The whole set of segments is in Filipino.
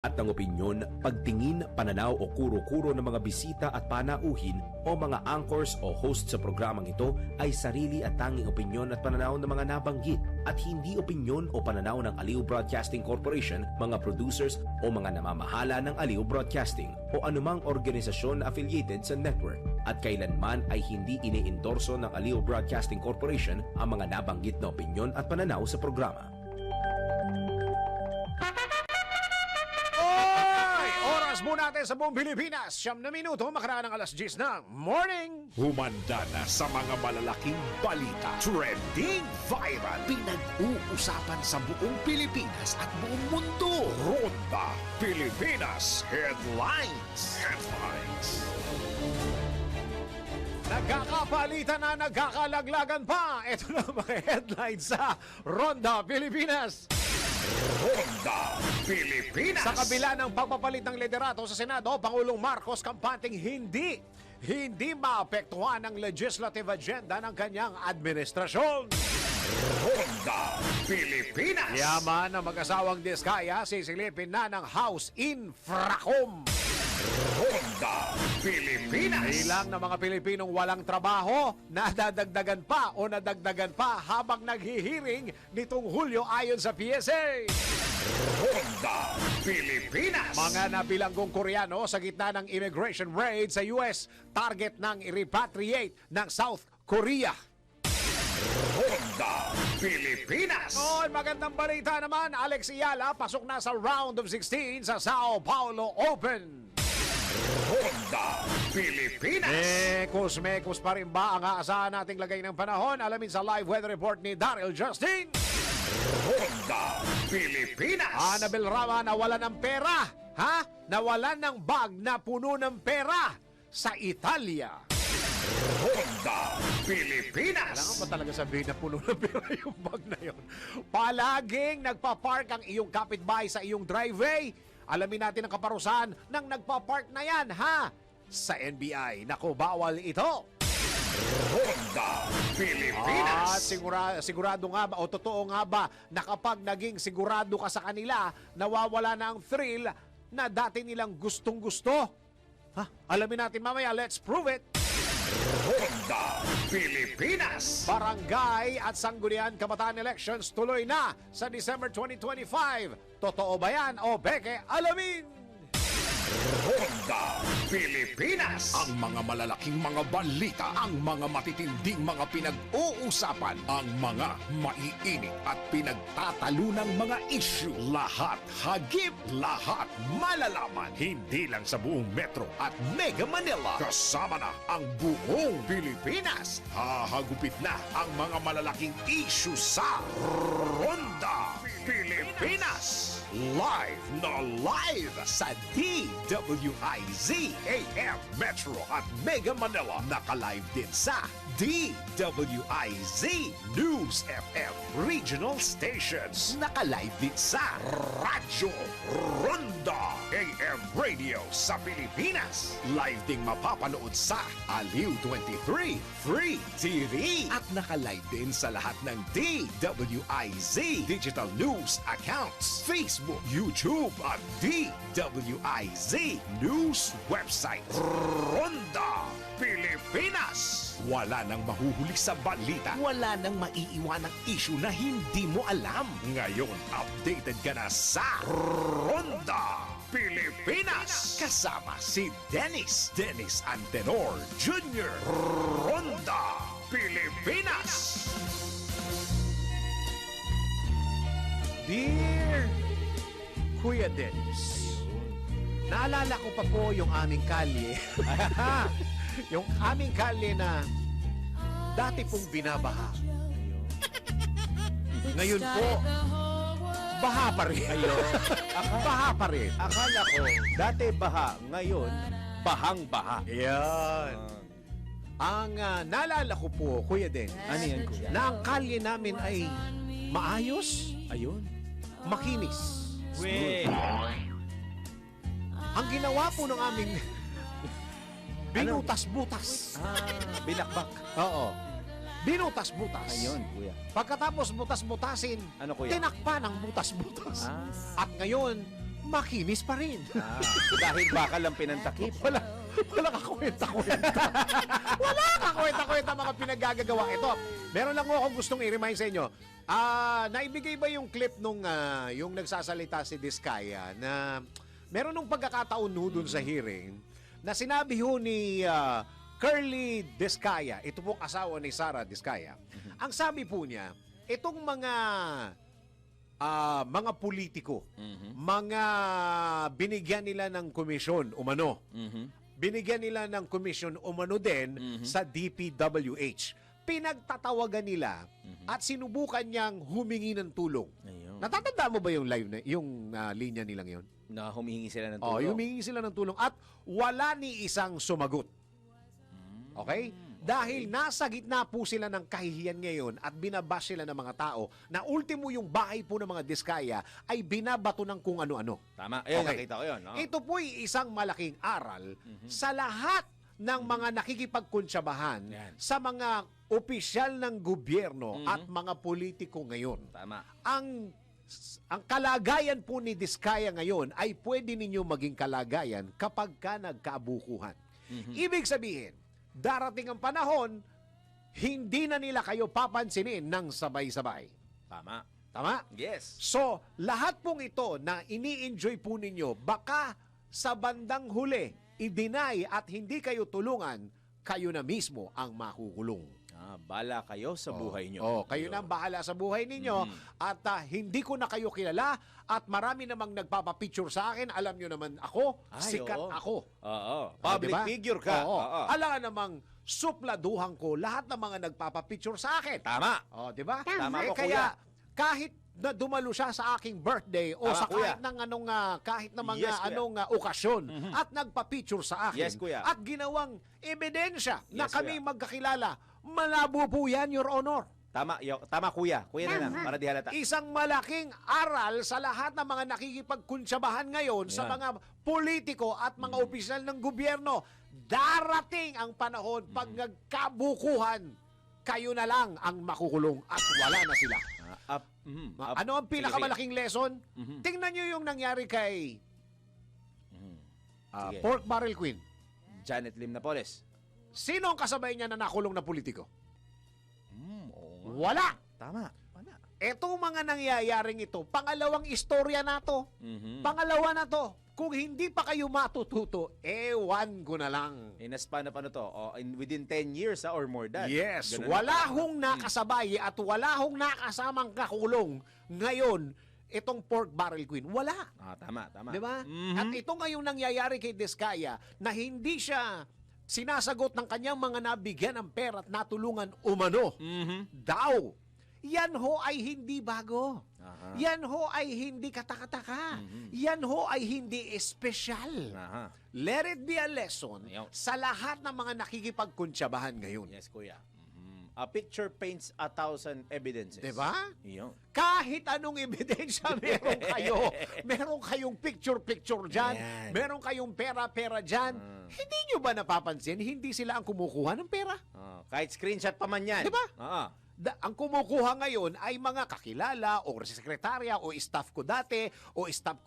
at ng opinyon, pagtingin, pananaw o kuro-kuro ng mga bisita at panauhin o mga anchors o host sa programang ito ay sarili at tanging opinyon at pananaw ng mga nabanggit at hindi opinyon o pananaw ng Aliw Broadcasting Corporation, mga producers o mga namamahala ng Aliw Broadcasting o anumang organisasyon na affiliated sa network at kailanman ay hindi iniendorso ng Aliw Broadcasting Corporation ang mga nabanggit na opinyon at pananaw sa programa. Muna natin sa buong Pilipinas, 9 na minuto, makaraan ng alas 10 ng morning. Humanda na sa mga malalaking balita. Trending viral. Pinag-uusapan sa buong Pilipinas at buong mundo. Ronda Pilipinas Headlines. Nagkakapalitan na, nagkakalaglagan pa. Ito na ang mga headlines sa Ronda Pilipinas. Ronda Pilipinas. Sa kabila ng pagpapalit ng liderato sa Senado, Pangulong Marcos kampanting hindi maapektuhan ang legislative agenda ng kanyang administrasyon. Ronda Pilipinas. Yaman ng mag-asawang Diskaya, sisilipin na ng House Infracom. Ronda Pilipinas. Ilang ng mga Pilipinong walang trabaho, nadadagdagan pa habang naghihiring nitong Hulyo ayon sa PSA. Ronda Pilipinas. Mga nabilanggong Koreano sa gitna ng immigration raid sa US, target ng i-repatriate ng South Korea. Ronda Pilipinas. Oy, magandang balita naman, Alex Ayala pasok na sa round of 16 sa Sao Paulo Open. Ronda Pilipinas. Mekos pa rin ba ang aasahan nating lagay ng panahon? Alamin sa live weather report ni Daryl Justin. Ronda Pilipinas. Annabel Rama nawalan ng pera. Nawalan ng bag na puno ng pera sa Italia. Ronda Pilipinas. Kailangan ba talaga sabihin na puno ng pera yung bag na yun? Palaging nagpa-park ang iyong kapitbahay sa iyong driveway. Alamin natin ang kaparusahan ng nagpa-park na yan, sa NBI. Naku, bawal ito. Ronda Pilipinas. At sigurado nga ba o totoo nga ba na kapag naging sigurado ka sa kanila, nawawala na ang thrill na dati nilang gustong-gusto? Alamin natin mamaya. Let's prove it. Ronda Pilipinas. Barangay at Sangguniang Kabataan Elections tuloy na sa December 2025. Totoo ba yan o beke? Alamin! Ronda Pilipinas. Ang mga malalaking mga balita, ang mga matitinding mga pinag-uusapan, ang mga maiinit at pinagtatalunang mga issue. Lahat hagip, lahat malalaman. Hindi lang sa buong Metro at Mega Manila. Kasama na ang buong Pilipinas. Hahagupit na ang mga malalaking issue sa Ronda Pilipinas. Live na live sa DWIZ AM Metro at Mega Manila. Naka-live din sa DWIZ News FM Regional Stations. Naka-live din sa Radyo Ronda AM Radio sa Pilipinas. Live ding mapapanood sa Aliw 23 Free TV. At naka-live din sa lahat ng DWIZ Digital News accounts, Facebook, YouTube at DWIZ News website. Ronda Pilipinas. Wala nang mahuhuli sa balita. Wala nang maiiwan ng issue na hindi mo alam. Ngayon, updated ka na sa Ronda Pilipinas. Kasama si Dennis Antenor Jr. Ronda Pilipinas. Dear Kuya Dennis, naalala ko pa po yung aming kalye. Yung aming kalye na dati pong binabaha. Ngayon po, baha pa rin. Baha pa rin. Akala ko, dati baha, ngayon, bahang-baha. Yan. Ang naalala ko po, Kuya Dennis, Ano yan, kuya? na ang kalye namin ay maayos, Ayun. makinis. We. Ang ginawa po ng aming binutas-butas. Binakbak. Oo. Binutas-butas. Ayun, kuya. Pagkatapos butas-butasin, Ano, kuya? tinakpan ang butas-butas. Ah. At ngayon, makinis pa rin. Dahil bakal ang pinantakip. Wala kakwenta-kwenta. Wala kakwenta-kwenta mga pinaggagawa. Ito, meron lang akong gustong i-remind sa inyo. Naibigay ba yung clip nung yung nagsasalita si Diskaya na meron nung pagkakataon ho dun sa hearing na sinabi ho ni Curly Diskaya, ito pong asawa ni Sara Diskaya. Ang sabi po niya, itong mga politiko, mga binigyan nila ng komisyon umano. Binigyan nila ng komisyon umano din sa DPWH. Pinagtatawagan nila at sinubukan niyang humingi ng tulong. Ayun. Natatanda mo ba yung live na yung linya nilang yon? Na humihingi sila ng Oh, tulong. humingi sila ng tulong at wala ni isang sumagot. Okay? Dahil nasa gitna po sila ng kahihiyan ngayon at binabash sila ng mga tao na ultimo yung bahay po ng mga Diskaya ay binabato ng kung ano-ano. Tama. Ayun, Okay. nakita ko yun. Oh. Ito po'y isang malaking aral sa lahat ng mga nakikipagkunsyabahan Yan. sa mga opisyal ng gobyerno at mga politiko ngayon. Tama. Ang kalagayan po ni Diskaya ngayon ay pwede ninyo maging kalagayan kapag ka nagkaabukuhan. Ibig sabihin, darating ang panahon, hindi na nila kayo papansinin ng sabay-sabay. Tama. Tama? Yes. So, lahat pong ito na ini-enjoy po ninyo, baka sa bandang huli, i-deny at hindi kayo tulungan, kayo na mismo ang makukulong. Bala kayo sa buhay nyo. Kayo na ang bahala sa buhay ninyo at hindi ko na kayo kilala at marami namang nagpapapicture sa akin. Alam nyo naman ako, Ay, sikat oo. ako. Oo. Ah, Public diba? figure ka. Oo. Oo. Alam namang supladuhan ko lahat ng mga nagpapapicture sa akin. Tama. Di ba? Tama po, Kaya kahit na dumalo siya sa aking birthday o Tama, sa kuya. kahit na mga Yes, kuya. okasyon at nagpa-picture sa akin Yes, kuya. at ginawang ebidensya na Yes, kami kuya. magkakilala, malabo po yan, Your Honor. Tama, kuya. Kuya na lang, para di halata. Isang malaking aral sa lahat ng mga nakikipagkunsyabahan ngayon sa Yan. mga politiko at mga opisyal ng gobyerno. Darating ang panahon pag nagkabukuhan, kayo na lang ang makukulong at wala na sila. Ano ang pinakamalaking lesson? Tingnan nyo yung nangyari kay Sige. Pork Barrel Queen. Janet Lim Napoles. Sino ang kasabay niya na nakulong na politiko? Oo nga. Wala! Tama. Wala. Etong mga nangyayaring ito, pangalawang istorya na to. Pangalawa na to. Kung hindi pa kayo matututo, ewan ko na lang. In a span of ano to? Within 10 years or more than. Yes, Ganun wala na. hong nakasabay at wala hong nakasamang kakulong ngayon itong Pork Barrel Queen. Wala. Tama. Di ba? At ito ngayong nangyayari kay Diskaya na hindi siya sinasagot ng kanyang mga nabigyan ng pera at natulungan umano daw. Yan ho ay hindi bago. Yan ho ay hindi katakataka. Yan ho ay hindi espesyal. Let it be a lesson Ayaw. sa lahat ng mga nakikipagkunsyabahan ngayon. Yes, kuya. A picture paints 1,000 evidences. Diba? Iyon. Kahit anong ebidensya meron kayo, meron kayong picture-picture dyan, Yan. meron kayong pera-pera dyan, hindi nyo ba napapansin, hindi sila ang kumukuha ng pera? Kahit screenshot pa man yan. Diba? Ang kumukuha ngayon ay mga kakilala o sekretarya o staff ko dati o staff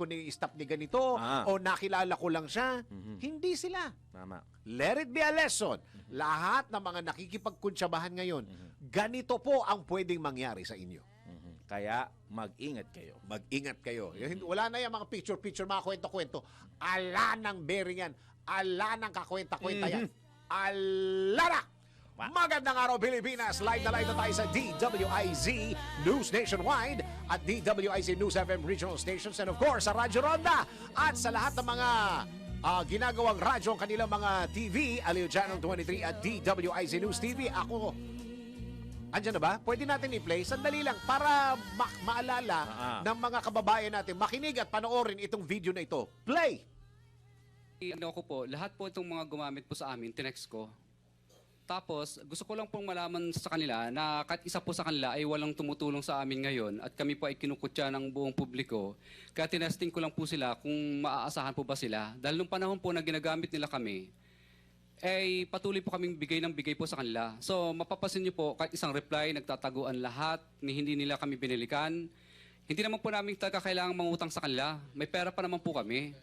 ni ganito o nakilala ko lang siya. Hindi sila. Tama. Let it be a lesson. Lahat ng mga nakikipagkunsyabahan ngayon, ganito po ang pwedeng mangyari sa inyo. Kaya mag-ingat kayo. Mag-ingat kayo. Wala na yung mga picture-picture, mga kwento-kwento. Ala ng bearing yan. Ala ng kakwenta-kwenta yan. Ala na! Magandang araw, Pilipinas! Live na tayo sa DWIZ News Nationwide at DWIZ News FM Regional Stations and of course sa Radyo Ronda at sa lahat ng mga ginagawang radyo ang kanilang mga TV, Aliw Channel 23 at DWIZ News TV. Ako, andyan na ba? Pwede natin i-play? Sandali lang para maalala ng mga kababayan natin makinig at panoorin itong video na ito. Play! Ano ko po, lahat po itong mga gumamit po sa amin, tinext ko. Tapos, gusto ko lang pong malaman sa kanila na kahit isa po sa kanila ay walang tumutulong sa amin ngayon at kami po ay kinukutya ng buong publiko. Kaya tinesting ko lang po sila kung maaasahan po ba sila. Dahil nung panahon po na ginagamit nila kami, ay patuloy po kaming bigay ng bigay po sa kanila. So, mapapasin niyo po, kahit isang reply, nagtataguan lahat, ni hindi nila kami binilikan. Hindi naman po namin talaga kailangan mangutang sa kanila. May pera pa naman po kami.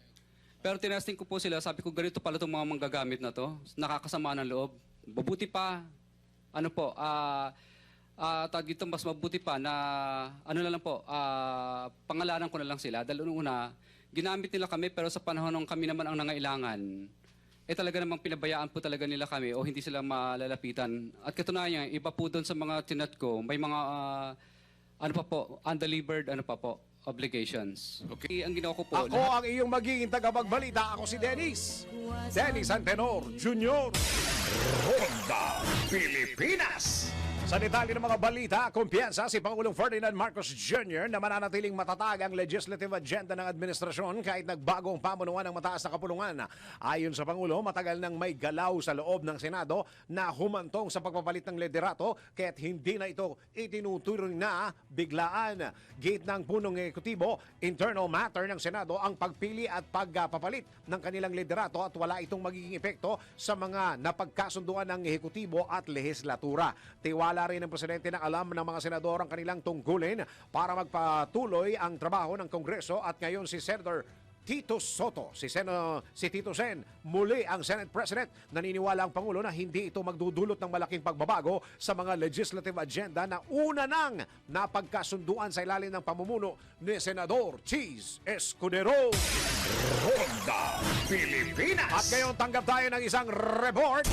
Pero tinasting ko po sila, sabi ko ganito pala itong mga manggagamit na to. Nakakasama ng loob. Mabuti pa, tawag dito, mas mabuti pa na, pangalanan ko na lang sila. Dahil una, ginamit nila kami pero sa panahon nung kami naman ang nangailangan, talaga namang pinabayaan po talaga nila kami o hindi sila malalapitan. At katunayan, iba po doon sa mga tinat ko, may mga, undelivered, obligations. Okay. Ang ginawa ko po, Ako ang iyong magiging tagapagbalita. Ako si Dennis. Dennis Antenor Jr. Ronda Pilipinas. Sa detalye ng mga balita, kumpiyansa si Pangulong Ferdinand Marcos Jr. na mananatiling matatag ang legislative agenda ng administrasyon kahit nagbago ang pamunuan ng mataas na kapulungan. Ayon sa Pangulo, matagal nang may galaw sa loob ng Senado na humantong sa pagpapalit ng liderato kaya't hindi na ito itinuturing na biglaan. Gate ng punong ekutibo, internal matter ng Senado ang pagpili at pagpapalit ng kanilang liderato at wala itong magiging epekto sa mga napagkasunduan ng ehekutibo at lehislatura. Tiwala rin ng presidente na alam ng mga senador ang kanilang tungkulin para magpatuloy ang trabaho ng Kongreso at ngayon si Senator Tito Soto, si Tito Sen, muli ang Senate President. Naniniwala ang Pangulo na hindi ito magdudulot ng malaking pagbabago sa mga legislative agenda na una nang napagkasunduan sa ilalim ng pamumuno ni Senador Cheese Escudero. Ronda Pilipinas. At ngayon tanggap tayo ng isang report.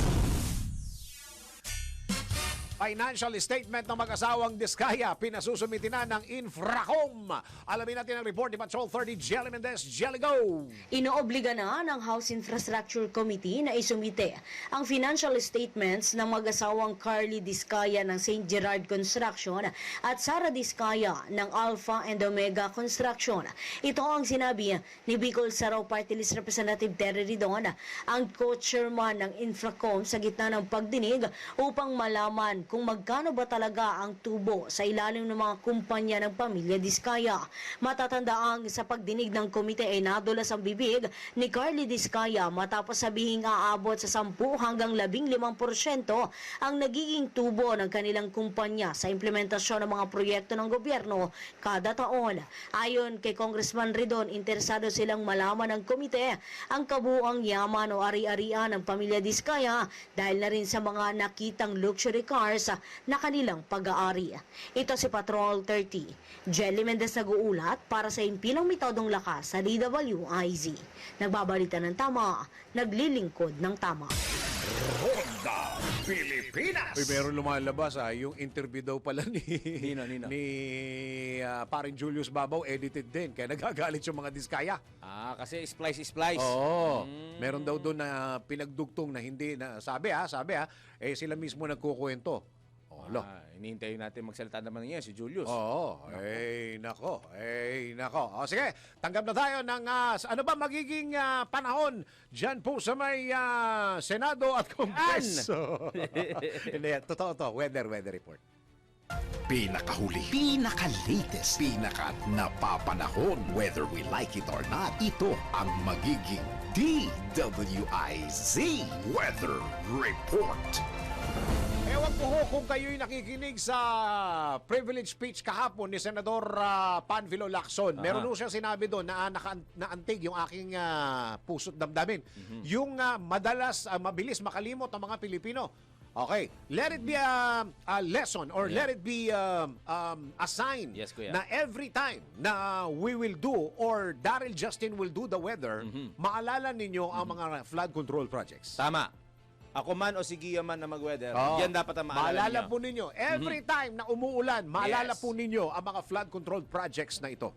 Financial statement ng mag-asawang Diskaya, pinasusumitin na ng Infracom. Alamin natin ang report ni Patrol 30 Jelly Mendez. Jelly, go! Inoobliga na ng House Infrastructure Committee na isumite ang financial statements ng mag-asawang Carly Diskaya ng St. Gerard Construction at Sara Diskaya ng Alpha and Omega Construction. Ito ang sinabi ni Bicol Saraw Party List Representative Terry Ridon, ang co-chairman ng Infracom sa gitna ng pagdinig upang malaman kung magkano ba talaga ang tubo sa ilalim ng mga kumpanya ng pamilya Diskaya. Matatandaang sa pagdinig ng komite ay nadulas ang bibig ni Carly Diskaya matapos sabihing aabot sa 10 hanggang 15% ang nagiging tubo ng kanilang kumpanya sa implementasyon ng mga proyekto ng gobyerno kada taon. Ayon kay Congressman Ridon, interesado silang malaman ng komite ang kabuuang yaman o ari-arian ng pamilya Diskaya dahil na rin sa mga nakitang luxury cars na kanilang pag-aari. Ito si Patrol 30. Jelly Mendez nag-uulat para sa Impilang Metodong Lakas sa DWIZ. Nagbabalita ng tama, naglilingkod ng tama. Ronda Pilipinas. Uy, meron lumalabas yung interview daw pala ni Nino. ni paring Julius Babaw edited din kaya nagagalit yung mga Diskaya. Kasi splice. Oo. Meron daw doon na pinagdugtong na hindi na sabi sila mismo nagkukuwento. Lo. Hinihintay natin magsalita naman niya si Julius. Oo. Nako. O, sige, tanggap na tayo ng ano ba magiging panahon dyan po sa may Senado at Kongreso. Hindi, totoo to. Weather report. Pinakahuli, pinaka-latest, pinaka-napapanahon. Whether we like it or not, ito ang magiging DWIZ Weather Report. Ewan ko kung kayo'y nakikinig sa privilege speech kahapon ni Senador Panfilo Lacson. Meron ho siya sinabi doon na naantig yung aking puso't damdamin. Yung mabilis makalimot ang mga Pilipino. Okay, let it be a lesson or let it be a sign Yes, kuya. na every time na we will do or Daryl Justin will do the weather, maalala ninyo ang mga flood control projects. Tama. Ako man o si Gia man na mag-weather, Oo. yan dapat ang maalala Maalala niyo. po ninyo, every time na umuulan, maalala Yes. po ninyo ang mga flood control projects na ito.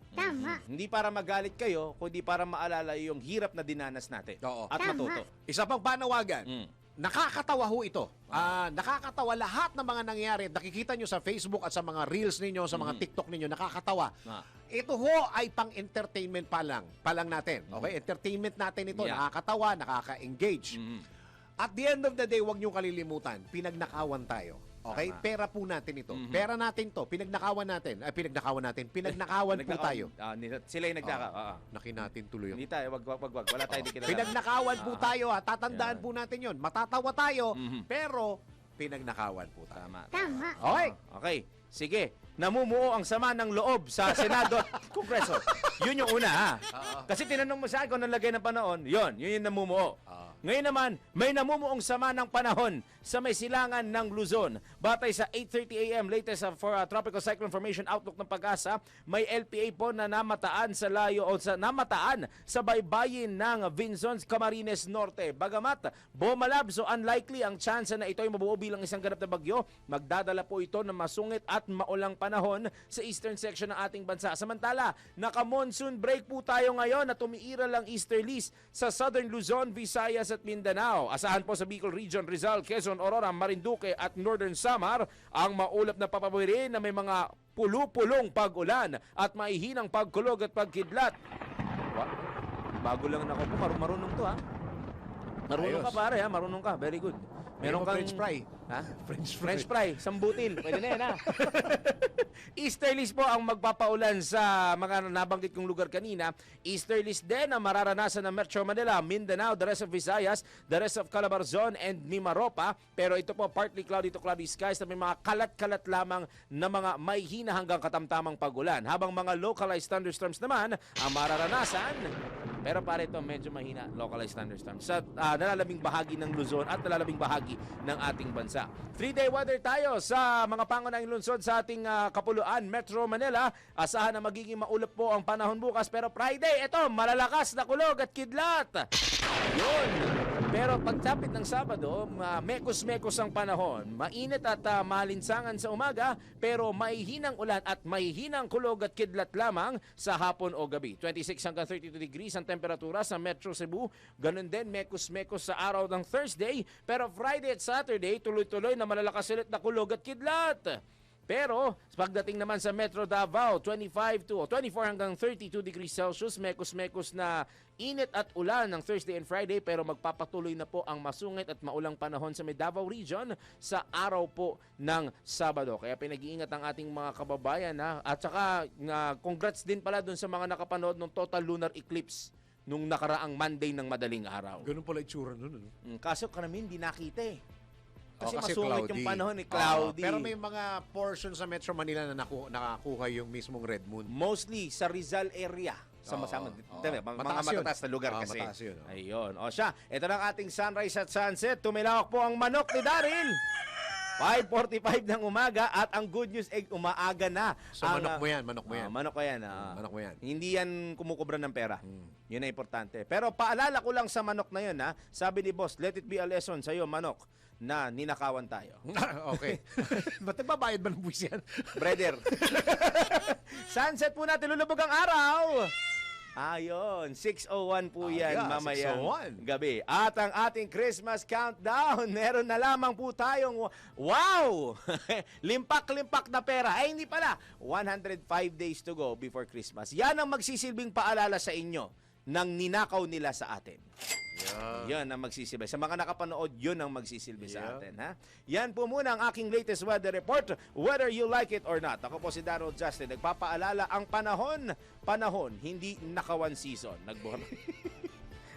Hindi para magalit kayo, kundi para maalala yung hirap na dinanas natin. Oo. At matuto. Isa pang panawagan, nakakatawa ho ito. Nakakatawa lahat ng mga nangyayari. Nakikita nyo sa Facebook at sa mga reels ninyo, sa mga TikTok ninyo, nakakatawa. Ito ho ay pang-entertainment pa lang natin. Okay? Entertainment natin ito. Yeah. Nakakatawa, nakaka-engage. At the end of the day, huwag nyo kalilimutan, pinagnakawan tayo. Okay? Tama. Pera po natin ito. Pera natin to. Pinagnakawan natin. Pinagnakawan po tayo. Sila yung nagkaka. Nakinatin tuloy. Hindi tayo, wag. Wala tayo di kinalaman. Pinagnakawan po tayo. Tatandaan po natin yun. Matatawa tayo, pero pinagnakawan po tayo. Tama. Okay? Okay, sige. namumuo ang sama ng loob sa Senado at Kongreso. Yun yung una, ha? Kasi tinanong mo sa akin kung anong lagay ng panahon, yun yung namumuo. Ngayon naman, may namumuong sama ng panahon sa may silangan ng Luzon. Batay sa 8:30 a.m. latest for Tropical Cyclone Formation Outlook ng Pag-asa, may LPA po na namataan sa layo o sa namataan sa baybayin ng Vinzons, Camarines Norte. Bagamat bumalab, so unlikely ang chance na ito ay mabuo bilang isang ganap na bagyo, magdadala po ito ng masungit at maulang panahon sa eastern section ng ating bansa. Samantala, naka-monsoon break po tayo ngayon at tumiiral ang easterlies sa southern Luzon, Visayas at Mindanao. Asahan po sa Bicol Region, Rizal, Quezon, Aurora, Marinduque at Northern Samar ang maulap na papabiri na may mga pulu-pulong pag-ulan at maihinang pagkulog at pagkidlat. Bago lang ako po, marunong to ha. Marunong Ayos. ka pare ha, marunong ka. Very good. Meron kang French fry. Ha? French fry. French fry, sambutil. Pwede na yan, ha? Easterlies po ang magpapaulan sa mga nabanggit kong lugar kanina. Easterlies din ang mararanasan ng Metro Manila, Mindanao, the rest of Visayas, the rest of Calabarzon and Mimaropa. Pero ito po, partly cloudy to cloudy skies na may mga kalat-kalat lamang na mga may hina hanggang katamtamang pagulan. Habang mga localized thunderstorms naman ang mararanasan. Pero pare ito, medyo mahina, localized thunderstorms sa nalalabing bahagi ng Luzon at nalalabing bahagi ng ating bansa. 3-day weather tayo sa mga pangunahing lungsod sa ating kapuluan, Metro Manila. Asahan na magiging maulap po ang panahon bukas. Pero Friday, ito, malalakas na kulog at kidlat. Yun. Pero pagtapit ng Sabado, mekos-mekos ang panahon. Mainit at malinsangan sa umaga, pero maihinang ulan at maihinang kulog at kidlat lamang sa hapon o gabi. 26 hanggang 32 degrees ang temperatura sa Metro Cebu. Ganun din, mekos-mekos sa araw ng Thursday. Pero Friday at Saturday, tuloy-tuloy na malalakas ulit na kulog at kidlat. Pero pagdating naman sa Metro Davao, 24 hanggang 32 degrees Celsius, mekos-mekos na init at ulan ng Thursday and Friday, pero magpapatuloy na po ang masungit at maulang panahon sa may Davao Region sa araw po ng Sabado. Kaya pinag-iingat ang ating mga kababayan, ha? At saka congrats din pala dun sa mga nakapanood ng total lunar eclipse nung nakaraang Monday ng madaling araw. Ganun pala itsura nun. Kaso karamihan hindi nakita eh. Kasi, Kasi masungit cloudy. yung panahon, cloudy. Pero may mga portion sa Metro Manila na nakakuha yung mismong red moon. Mostly sa Rizal area. Sama-sama. Mga Mataas yun. matataas na lugar kasi. Mataas yun. Ayun. O siya, ito na ang ating sunrise at sunset. Tumilawak po ang manok ni Daryl. 5:45 ng umaga at ang good news ay umaaga na. So manok mo yan. Manok ko yan. Manok mo yan. Hindi yan kumukubra ng pera. Yun ang importante. Pero paalala ko lang sa manok na yun, ha. Sabi ni boss, let it be a lesson sa'yo, manok, na ninakawan tayo. Okay. Ba't nagbabayad ba ng buwis yan? Brother. Sunset po natin, lulubog ang araw. Ayun, 6:01 po yan mamayang 6:01. gabi. At ang ating Christmas countdown, meron na lamang po tayong, wow! Limpak-limpak na pera. Ay, hindi pala. 105 days to go before Christmas. Yan ang magsisilbing paalala sa inyo ng ninakaw nila sa atin. Yan ang magsisilbi. Sa mga nakapanood, yun ang magsisilbi sa atin. Ha? Yan po muna ang aking latest weather report, whether you like it or not. Ako po si Darrell Justin. Nagpapaalala ang panahon, hindi nakawan season.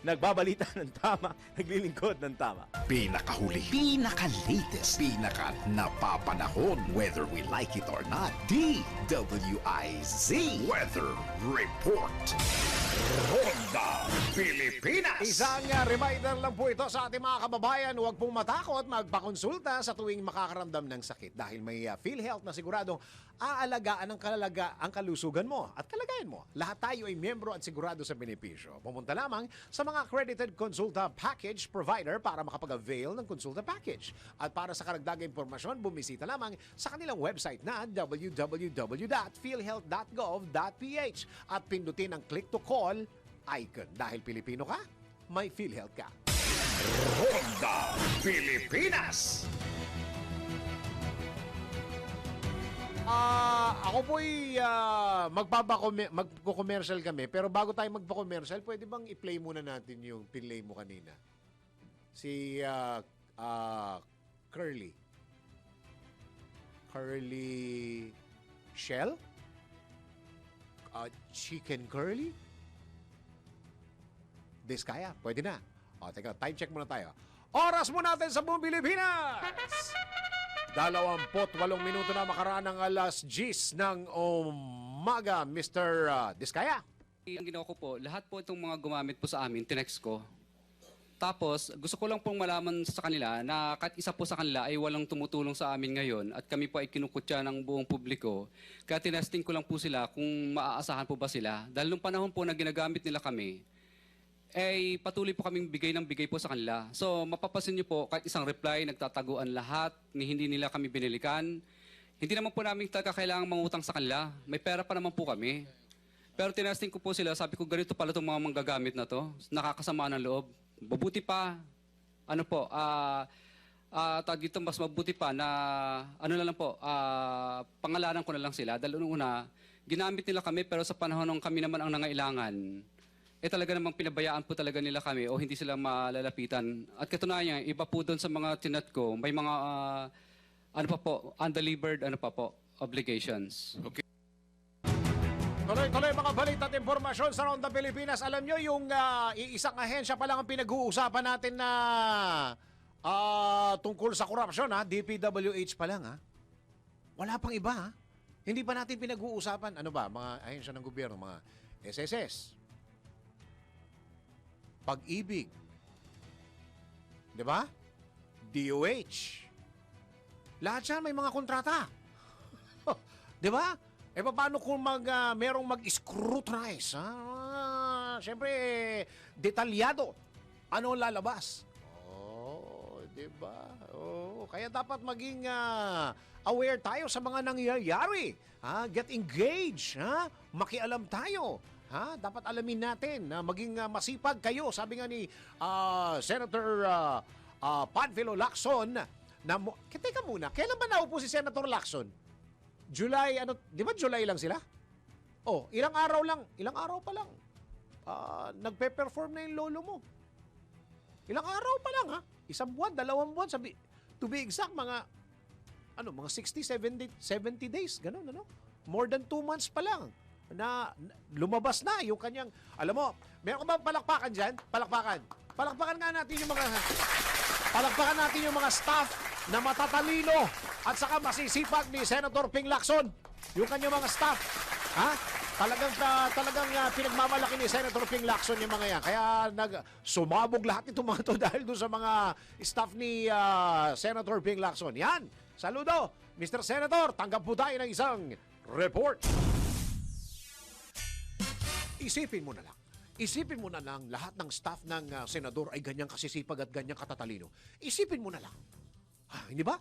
Nagbabalita ng tama, naglilingkod ng tama. Pinakahuli, pinaka-latest, pinaka-napapanahon, whether we like it or not. DWIZ Weather Report. Ronda Pilipinas. Isang reminder lang po ito sa ating mga kababayan, huwag pong matakot magpakonsulta sa tuwing makakaramdam ng sakit dahil may PhilHealth na siguradong aalagaan ang kalusugan mo at kalagayan mo. Lahat tayo ay miyembro at sigurado sa benepisyo. Pumunta lamang sa mga accredited consulta package provider para makapag-avail ng consulta package. At para sa karagdagang impormasyon, bumisita lamang sa kanilang website na www.philhealth.gov.ph at pindutin ang click to call icon. Dahil Pilipino ka, may PhilHealth ka. Ronda Pilipinas. Ako po'y magpo-commercial kami. Pero bago tayo magpo-commercial, pwede bang i-play muna natin yung pinlay mo kanina? Si Curly. Curly Shell? Chicken Curly? Diskaya, pwede na. Teka, time check muna tayo. Oras mo natin sa buong Pilipinas! 28 minuto na makaraan ng alas 10 ng umaga, Mr. Diskaya. Ang ginawa ko po, lahat po itong mga gumamit po sa amin, tinext ko. Tapos, gusto ko lang pong malaman sa kanila na kahit isa po sa kanila ay walang tumutulong sa amin ngayon at kami po ay kinukutya ng buong publiko. Kaya tinesting ko lang po sila kung maaasahan po ba sila. Dahil nung panahon po na ginagamit nila kami, ay patuloy po kaming bigay ng bigay po sa kanila. So, mapapasin niyo po, kahit isang reply, nagtataguan lahat, ni hindi nila kami binilikan. Hindi naman po namin talaga kailangang mangutang sa kanila. May pera pa naman po kami. Pero tinasting ko po sila, sabi ko, ganito pala itong mga manggagamit na to. Nakakasama ng loob. Mabuti pa, tawag dito, mas mabuti pa na, pangalanan ko na lang sila. Dahil una, ginamit nila kami, pero sa panahon nung kami naman ang nangailangan, talaga namang pinabayaan po talaga nila kami o hindi sila malalapitan. At katunayan, iba po doon sa mga tinat ko, may mga, undelivered, obligations. Tuloy-tuloy mga balita at impormasyon sa Ronda Pilipinas. Alam nyo, yung isang ahensya pa lang ang pinag-uusapan natin na tungkol sa korupsyon, DPWH pa lang, Wala pang iba, Hindi pa natin pinag-uusapan. Ano ba? Mga ahensya ng gobyerno, mga SSS, Pag-ibig, di ba? DOH. Lahat yan may mga kontrata. Di ba? E paano kung merong mag-scrutinize? Siyempre, detalyado. Ano lalabas? Di ba? Kaya dapat maging aware tayo sa mga nangyayari. Get engaged. Makialam tayo. Dapat alamin natin na maging masipag kayo. Sabi nga ni Senator Panfilo Lacson na teka muna, kailan ba naupo si Senator Lacson? July, di ba July lang sila? Ilang araw pa lang. Nagpe-perform na yung lolo mo. Ilang araw pa lang, Isang buwan, 2 buwan, to be exact, mga 60, 70 days, ganun, More than 2 months pa lang na lumabas na yung kanyang, alam mo, meron ka ba palakpakan dyan? Palakpakan natin yung mga staff na matatalino at saka masisipag ni Senator Ping Lacson. Yung kanyang mga staff. Talagang pinagmamalaki ni Senator Ping Lacson yung mga yan. Kaya sumabog lahat itong mga to dahil doon sa mga staff ni Senator Ping Lacson. Yan. Saludo. Mr. Senator, tanggap po tayo ng isang report. Isipin mo na lang lahat ng staff ng senador ay ganyang kasisipag at ganyang katatalino. Isipin mo na lang. Hindi ba?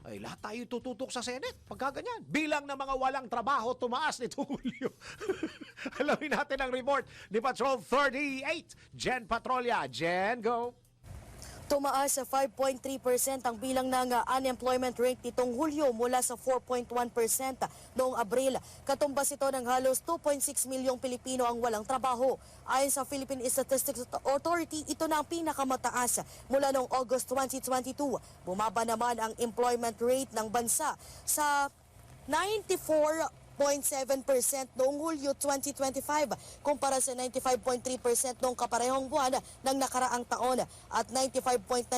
Ay lahat tayo tututok sa Senate pagka ganyan. Bilang na mga walang trabaho tumaas nitong Hulyo. Alamin natin ang report ni Patrol 38, Jen Patrolya. Jen, go! Tumaas sa 5.3% ang bilang ng unemployment rate nitong Hulyo mula sa 4.1% noong Abril. Katumbas ito ng halos 2.6 milyong Pilipino ang walang trabaho. Ayon sa Philippine Statistics Authority, ito na ang pinakamataas mula noong August 2022. Bumaba naman ang employment rate ng bansa sa 94.7% noong Hulyo 2025 kumpara sa 95.3% noong kaparehong buwan ng nakaraang taon at 95.9%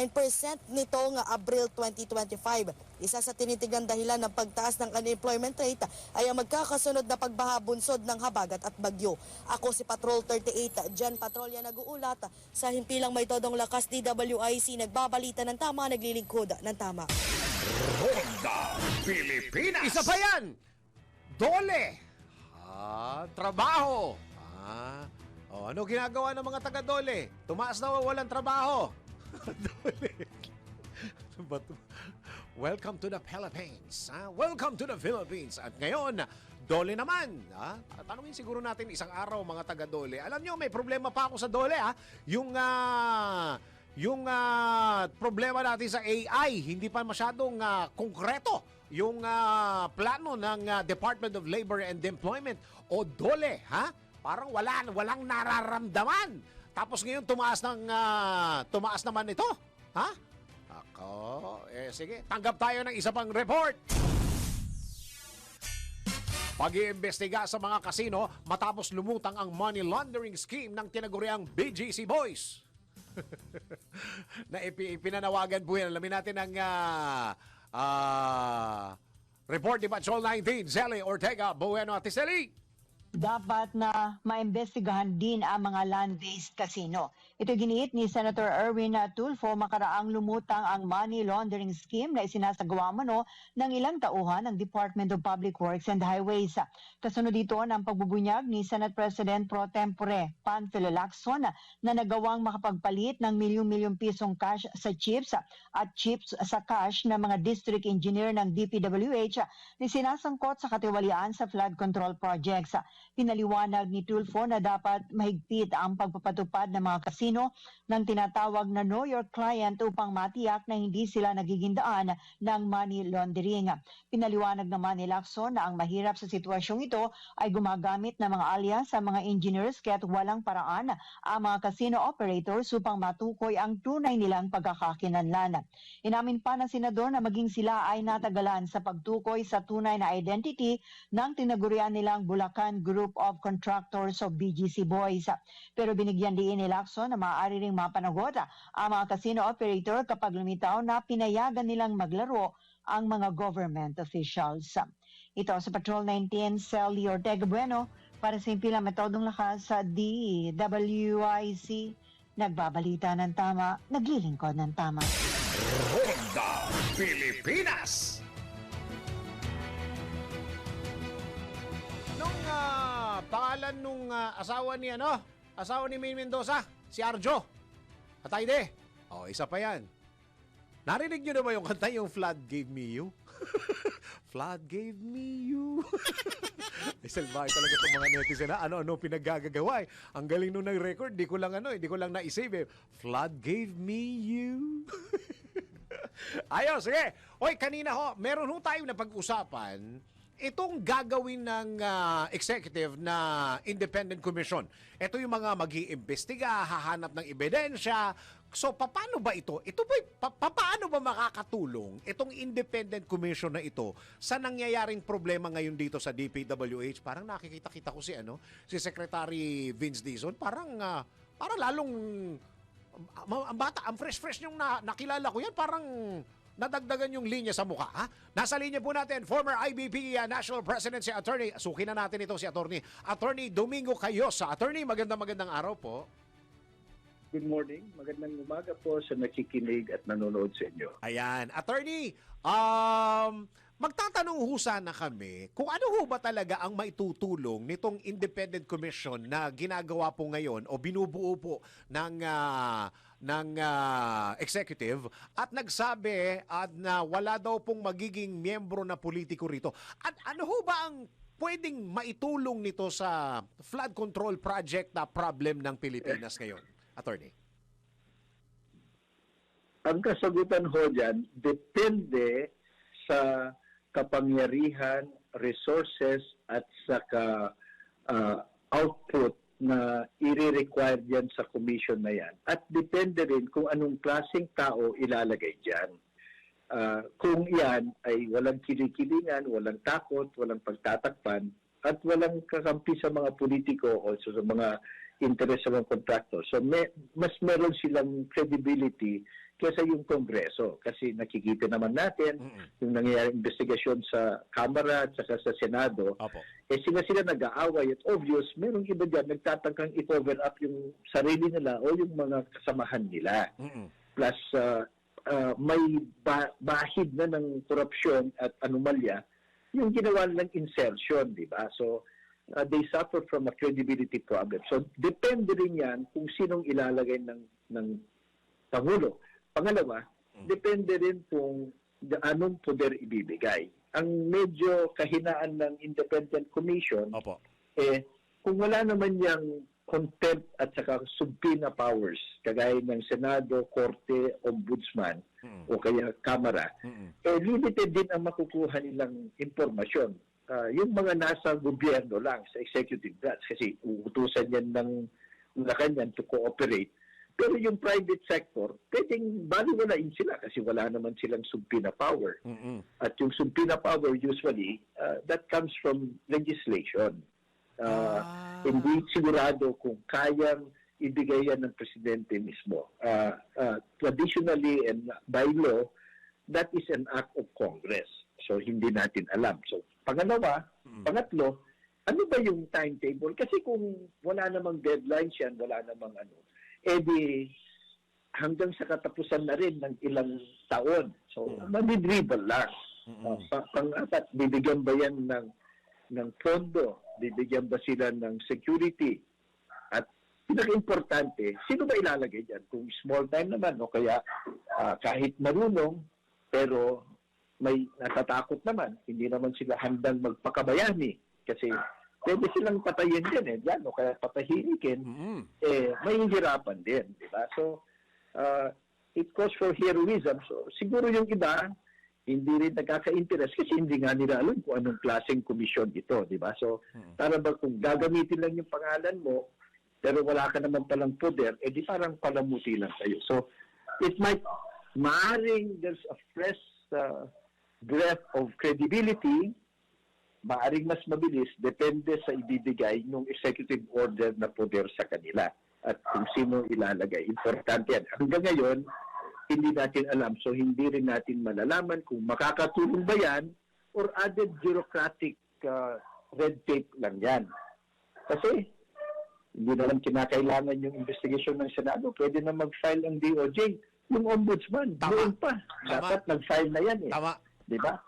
nitong Abril 2025. Isa sa tinitignan dahilan ng pagtaas ng unemployment rate ay ang magkakasunod na pagbaha bunsod ng habagat at bagyo. Ako si Patrol 38, Jen Patrolya nag-uulat sa himpilang may todong lakas DWIC, nagbabalita ng tama, naglilingkod ng tama. Ronda Pilipinas. Isa pa yan! Dole! Trabaho! Ano ginagawa ng mga taga-Dole? Tumaas na walang trabaho. Dole. Welcome to the Philippines. Welcome to the Philippines. At ngayon, Dole naman. Tanungin siguro natin isang araw mga taga-Dole. Alam nyo, may problema pa ako sa Dole. Yung problema natin sa AI, hindi pa masyadong konkreto yung plano ng Department of Labor and Employment o DOLE, Parang walang nararamdaman. Tapos ngayon tumaas naman ito, Ako, sige, tanggap tayo ng isa pang report. Pag-iimbestiga sa mga kasino matapos lumutang ang money laundering scheme ng tinaguriang BGC Boys. Na ipinanawagan po yan. Alamin natin ang Report ni Patrol 19, Zelly Ortega Bueno Atiseli. Dapat na maimbestigahan din ang mga land-based casino. Ito giniit ni Senator Erwin Tulfo makaraang lumutang ang money laundering scheme na isinasagawa mano ng ilang tauhan ng Department of Public Works and Highways. Kasunod dito ng pagbubunyag ni Senate President Pro Tempore Panfilo Lacson na nagawang makapagpalit ng milyong-milyong pisong cash sa chips at chips sa cash ng mga district engineer ng DPWH na sinasangkot sa katiwalian sa flood control projects. Pinaliwanag ni Tulfo na dapat mahigpit ang pagpapatupad ng mga kasino ng tinatawag na Know Your Client upang matiyak na hindi sila nagiging daan ng money laundering. Pinaliwanag naman ni Lacson na ang mahirap sa sitwasyong ito ay gumagamit ng mga alias sa mga engineers kaya't walang paraan ang mga casino operators upang matukoy ang tunay nilang pagkakakinanlan. Inamin pa ng senador na maging sila ay natagalan sa pagtukoy sa tunay na identity ng tinagurian nilang Bulacan Group of Contractors o BGC Boys. Pero binigyan din ni Lacson na maaari ring mapanagot ang mga casino operator kapag lumitaw na pinayagan nilang maglaro ang mga government officials. Ito sa Patrol 19, Sally Ortega Bueno para sa Impilang Metodong Lakas sa DWIC. Nagbabalita ng tama, naglilingkod ng tama. Ronda Pilipinas. Nung pangalan nung asawa ni Maine Mendoza, si Arjo. Atayde. Isa pa yan. Narinig nyo na ba yung kanta yung Flood Gave Me You? Flood gave me you. Salbahe talaga itong mga netizen na ano pinaggagawa eh. Ang galing nung nag-record, di ko lang na-save eh. Flood gave me you. Ayos, sige. Oy, kanina meron tayo na pag-usapan itong gagawin ng executive na independent commission. Ito yung mga mag-iimbestiga, hahanap ng ebidensya. So, paano ba ito? Paano ba makakatulong itong independent commission na ito sa nangyayaring problema ngayon dito sa DPWH? Parang nakikita-kita ko si Secretary Vince Dizon. Parang lalong ang bata, ang fresh yung nakilala ko yan. Parang nadagdagan yung linya sa mukha. Ha? Nasa linya po natin, former IBP National President si Attorney, sukin na natin ito si Attorney Domingo Cayosa. Attorney, magandang araw po. Good morning. Magandang umaga po sa nakikinig at nanonood sa inyo. Ayan. Attorney, magtatanong ho sana kami kung ano ho ba talaga ang maitutulong nitong independent commission na ginagawa po ngayon o binubuo po ng executive at nagsabi na wala daw pong magiging miyembro na politiko rito. At ano ho ba ang pwedeng maitulong nito sa flood control project na problem ng Pilipinas ngayon? Attorney. Ang kasagutan ho dyan, depende sa kapangyarihan, resources at saka output na i-require dyan sa commission na yan. At depende rin kung anong klaseng tao ilalagay dyan. Kung yan ay walang kinikilingan, walang takot, walang pagtatakpan, at walang kakampi sa mga politiko o sa mga interest sa mga contractor. So mas meron silang credibility kaysa yung Kongreso. Kasi nakikita naman natin yung nangyayaring investigasyon sa Kamara at saka sa Senado. Opo. Sila nag-aaway at obvious, merong iba dyan nagtatangkang i-cover up yung sarili nila o yung mga kasamahan nila. Plus, may bahid na ng korupsyon at anomalya yung ginawa nilang insertion, di ba? So, they suffer from a credibility problem. So, depende rin yan kung sinong ilalagay ng Pangulo. Pangalawa, depende rin kung anong poder ibibigay. Ang medyo kahinaan ng Independent Commission, Opo. Kung wala naman yung contempt at saka subpoena powers, kagaya ng Senado, Korte, Ombudsman, o kaya Kamara, limited din ang makukuha nilang impormasyon. Yung mga nasa gobyerno lang, sa executive branch, kasi uutusan yan ng Malacanang to cooperate. Pero yung private sector, pwedeng baliwalain sila kasi wala naman silang subpoena power. At yung subpoena power usually, that comes from legislation. Hindi sigurado kung kayang ibigay yan ng presidente mismo. Traditionally and by law, that is an act of Congress. So, hindi natin alam. So, pangalawa, pangatlo, ano ba yung timetable? Kasi kung wala namang deadlines yan, wala namang ano, di hanggang sa katapusan na rin ng ilang taon. So, madidribble lang. Pang-apat, bibigyan ba yan ng pondo? Bibigyan ba sila ng security? At pinaka-importante, sino ba ilalagay dyan? Kung small time naman, o kaya kahit marunong, pero may natatakot naman, hindi naman sila handang magpakabayani. Kasi pwede silang patayin din dyan, o kaya patahimikin, may hihirapan din. Diba? So, it calls for heroism. So, siguro yung iba, hindi rin nagkaka-interest kasi hindi nga nila alam kung anong klaseng komisyon ito, di ba? So, para ba kung gagamitin lang yung pangalan mo, pero wala ka naman palang poder, di parang palamuti lang kayo. So, it might, maaring there's a fresh breath of credibility, maaring mas mabilis, depende sa ibibigay ng executive order na poder sa kanila at kung sino ilalagay. Importante yan. Hanggang ngayon, hindi natin alam. So, hindi rin natin malalaman kung makakatulong ba yan or added bureaucratic red tape lang yan. Kasi, hindi na lang kinakailangan yung investigation ng Senado. Pwede na mag-file ang DOJ. Yung ombudsman, doon pa. Dapat nag-file na yan eh. Tama. Di ba?